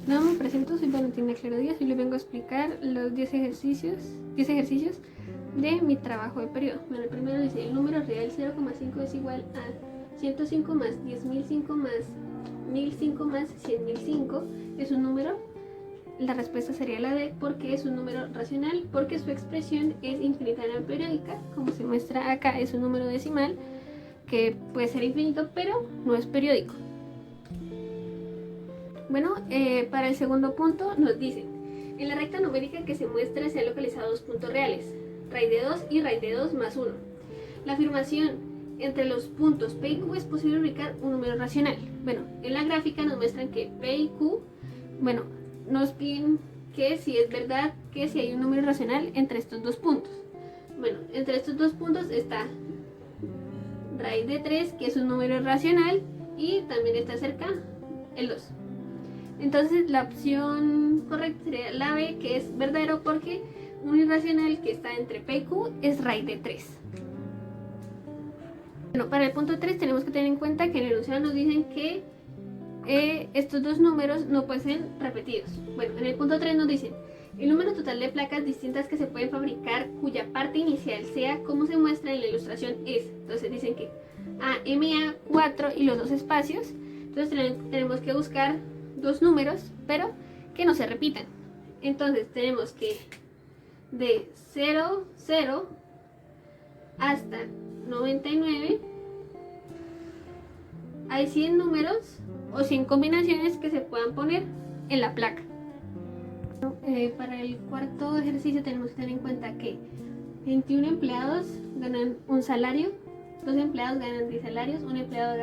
No me presento, soy Valentina Claro Díaz y les vengo a explicar los 10 ejercicios de mi trabajo de periodo. Bueno, el primero dice, el número real 0,5 es igual a 105 más 10.005 más 1.005 más 100.005. Es un número. La respuesta sería la D, porque es un número racional, porque su expresión es infinita no periódica. Como se muestra acá, es un número decimal que puede ser infinito, pero no es periódico. Bueno, para el segundo punto nos dicen, en la recta numérica que se muestra se han localizado dos puntos reales, raíz de 2 y raíz de 2 más 1. La afirmación, entre los puntos P y Q es posible ubicar un número racional. Bueno, en la gráfica nos muestran que P y Q, bueno, nos piden que si es verdad que si hay un número racional entre estos dos puntos. Bueno, entre estos dos puntos está raíz de 3, que es un número racional, y también está cerca el 2. Entonces la opción correcta sería la B, que es verdadero porque un irracional que está entre P y Q es raíz de 3. Bueno, para el punto 3 tenemos que tener en cuenta que en el enunciado nos dicen que estos dos números no pueden ser repetidos. Bueno, en el punto 3 nos dicen el número total de placas distintas que se pueden fabricar cuya parte inicial sea como se muestra en la ilustración es. Entonces dicen que AMA4 y los dos espacios. Entonces tenemos que buscar dos números, pero que no se repitan. Entonces tenemos que de 0, 0 hasta 99 hay 100 números o 100 combinaciones que se puedan poner en la placa. Para el cuarto ejercicio tenemos que tener en cuenta que 21 empleados ganan un salario, 2 empleados ganan 10 salarios, un empleado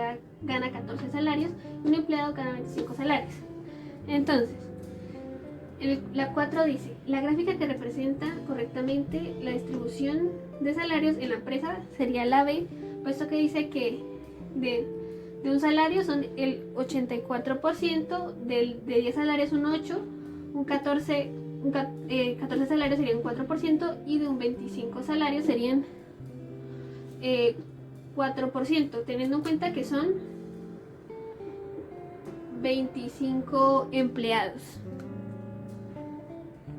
gana 14 salarios y un empleado gana 25 salarios. Entonces, la 4 dice, la gráfica que representa correctamente la distribución de salarios en la empresa sería la B, puesto que dice que de un salario son el 84%, de 10 salarios un 8%, 14 salarios serían un 4% y de un 25 salarios serían 4%, teniendo en cuenta que son 25 empleados.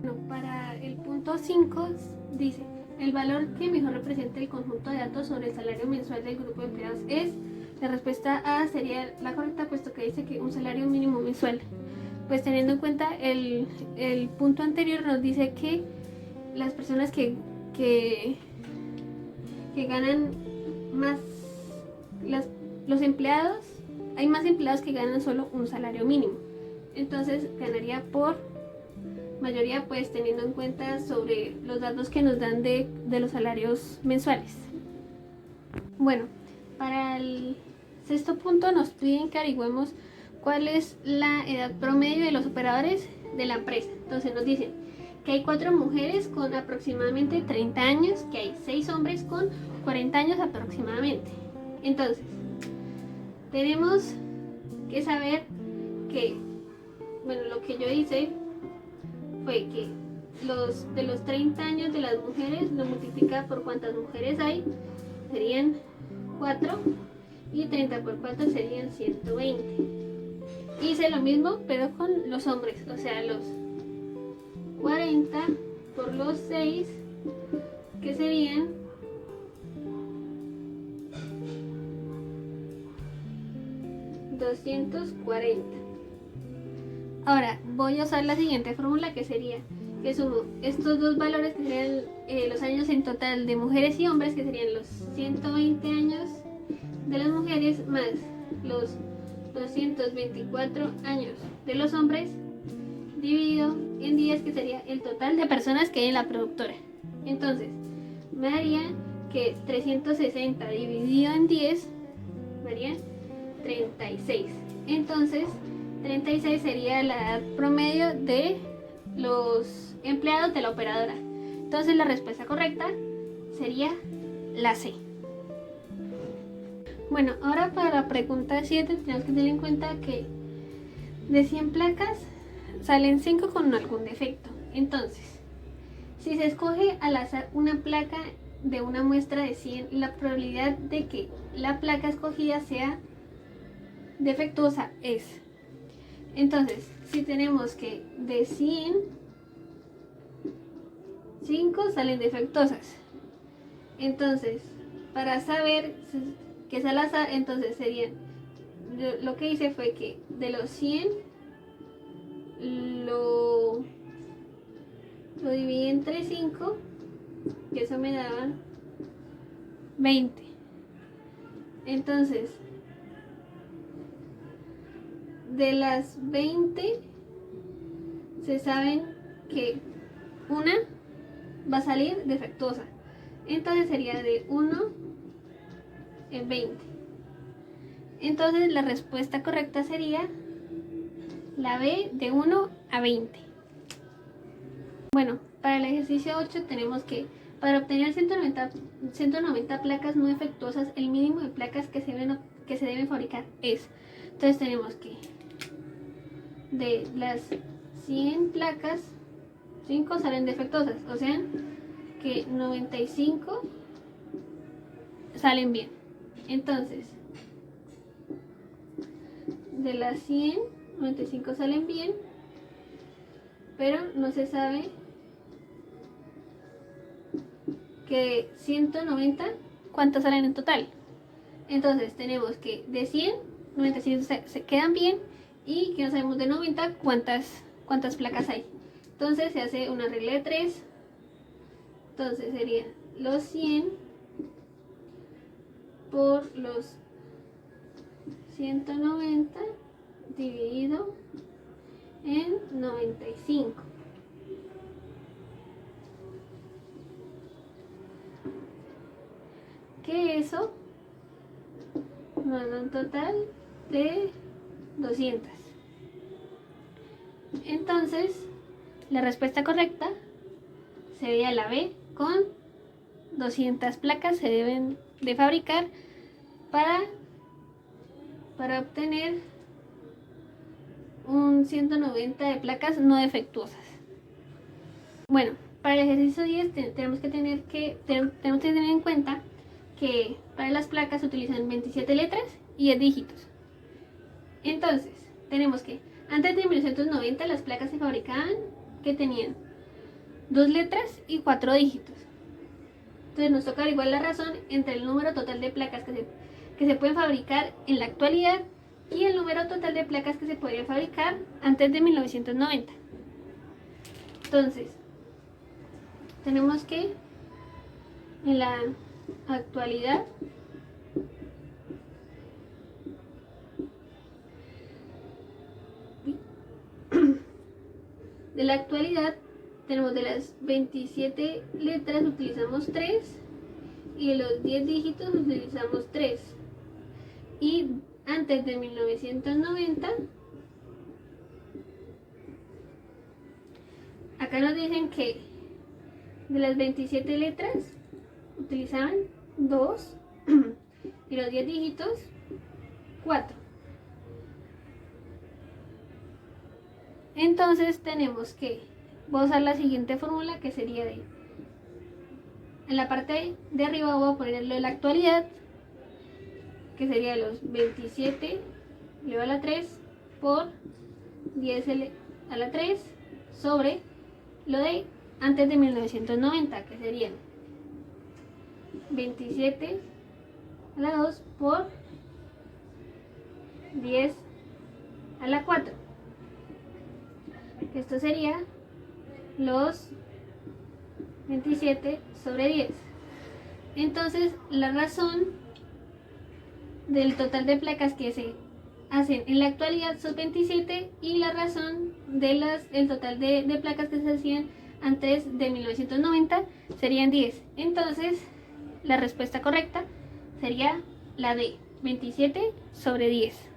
Bueno, para el punto 5 dice, el valor que mejor representa el conjunto de datos sobre el salario mensual del grupo de empleados es, la respuesta A sería la correcta, puesto que dice que un salario mínimo mensual. Pues teniendo en cuenta el punto anterior nos dice que las personas que ganan más, los empleados, hay más empleados que ganan solo un salario mínimo. Entonces ganaría por mayoría, pues teniendo en cuenta sobre los datos que nos dan de los salarios mensuales. Bueno, para el sexto punto nos piden que averigüemos cuál es la edad promedio de los operadores de la empresa. Entonces nos dicen que hay 4 mujeres con aproximadamente 30 años, que hay 6 hombres con 40 años aproximadamente. Entonces, tenemos que saber que, bueno, lo que yo hice fue que de los 30 años de las mujeres lo multiplica por cuántas mujeres hay, serían 4, y 30 por 4 serían 120. Hice lo mismo pero con los hombres, o sea, los 40 por los 6, que serían 240. Ahora voy a usar la siguiente fórmula, que sería que sumo estos dos valores, que serían los años en total de mujeres y hombres, que serían los 120 años de las mujeres más los 224 años de los hombres, dividido en 10, que sería el total de personas que hay en la productora. Entonces me daría que 360 dividido en 10 daría 36. Entonces 36 sería la edad promedio de los empleados de la operadora. Entonces la respuesta correcta sería la C. Bueno, ahora para la pregunta 7 tenemos que tener en cuenta que de 100 placas salen 5 con algún defecto. Entonces, si se escoge al azar una placa de una muestra de 100, la probabilidad de que la placa escogida sea defectuosa es Entonces, si tenemos que de 100, 5 salen defectuosas. Entonces, para saber que es al azar, entonces serían, lo que hice fue que de los 100 lo dividí entre 5, que eso me daba 20. Entonces, de las 20 se saben que una va a salir defectuosa. Entonces sería de 1 en 20. Entonces la respuesta correcta sería la B, de 1 a 20. Bueno, para el ejercicio 8 tenemos que, para obtener 190 placas no defectuosas, el mínimo de placas que se deben fabricar es. Entonces tenemos que de las 100 placas, 5 salen defectuosas, o sea que 95 salen bien. Entonces, de las 100, 95 salen bien, pero no se sabe que 190 cuántas salen en total. Entonces tenemos que de 100, 95 se quedan bien, y que no sabemos de 90 cuántas placas hay. Entonces se hace una regla de 3. Entonces serían los 100 por los 190 dividido en 95. Que eso nos da un total de 200. Entonces, la respuesta correcta sería la B, con 200 placas se deben de fabricar para obtener un 190 de placas no defectuosas. Bueno, para el ejercicio 10 tenemos que tener en cuenta que para las placas se utilizan 27 letras y 10 dígitos. Entonces, tenemos que antes de 1990 las placas se fabricaban que tenían 2 letras y 4 dígitos. Entonces nos toca averiguar la razón entre el número total de placas que se pueden fabricar en la actualidad y el número total de placas que se podrían fabricar antes de 1990. Entonces, tenemos que en la actualidad tenemos de las 27 letras utilizamos 3 y de los 10 dígitos utilizamos 3. Y antes de 1990, acá nos dicen que de las 27 letras utilizaban 2 y los 10 dígitos 4. Entonces tenemos que usar la siguiente fórmula, que sería en la parte de arriba voy a poner lo de la actualidad, que sería los 27 elevado a la 3 por 10 a la 3 sobre lo de antes de 1990, que serían 27 a la 2 por 10 a la 4. Esto sería los 27 sobre 10. Entonces, la razón del total de placas que se hacen en la actualidad son 27 y la razón del total de placas que se hacían antes de 1990 serían 10. Entonces, la respuesta correcta sería la D, 27 sobre 10.